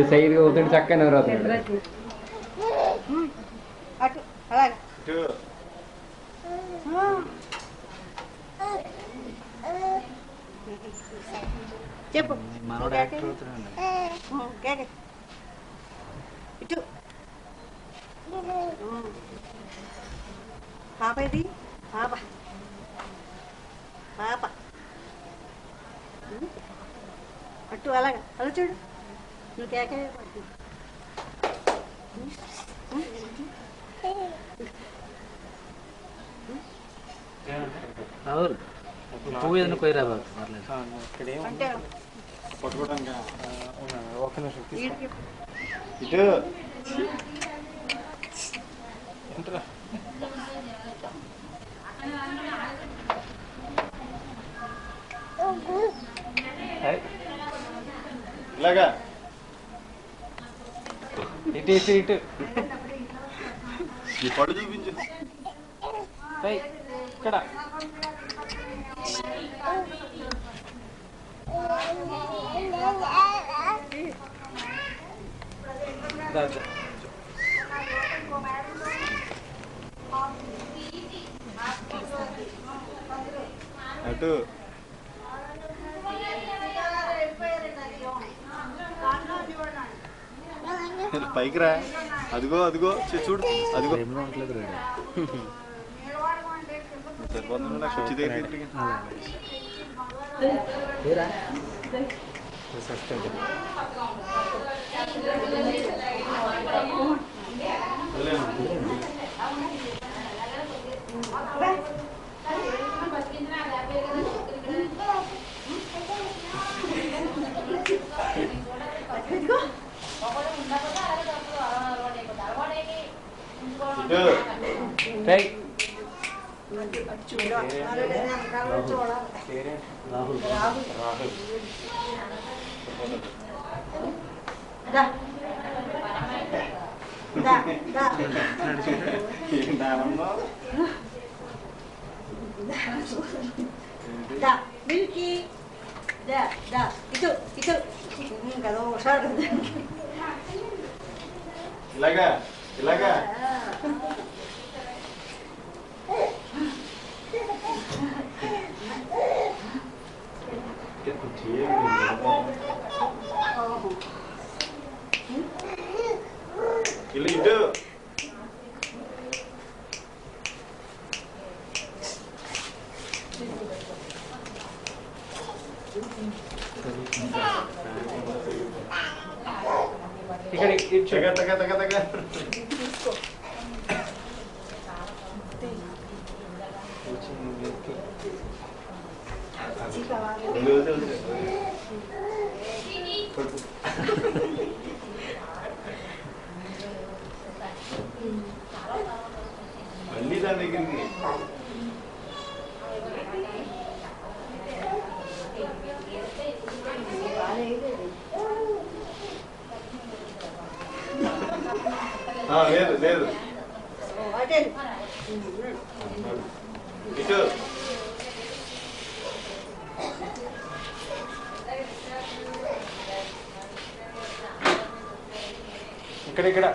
సైడ్గా పోతుంటే చక్కగా ఎవరు అటు అలాగే చెప్పు ఇటు పాప ఇది పాప పాప అటు అలాగా అలా చూడు నువ్వు కేకే రాహుల్ పువ్వు ఏదైనా కొయ్యరా బాబు అంటే పట్టుకోవడానికి ఒక నిమిషం వీడికి ఇటు ఎంతరా ఇలాగా ఇటు ఇటు ఇటు ఈ పడు చూపించు ఇక్కడ అటు పైకి రా అదిగో అదిగో చూడు అదిగో సరిపోతుంది నాకు వచ్చి దగ్గర రాహుల్ రాహుల్ మిల్కీ ఇటు ఇటు కదా హుషారు ఇలాగా ఇలాగా ఇల్లు ఇటు ఇక్కడ తగ్గ తగ్గ తగ్గ మళ్ళీ దాని దగ్గరికి లేదు లేదు ఇటు ఇక్కడ ఇక్కడ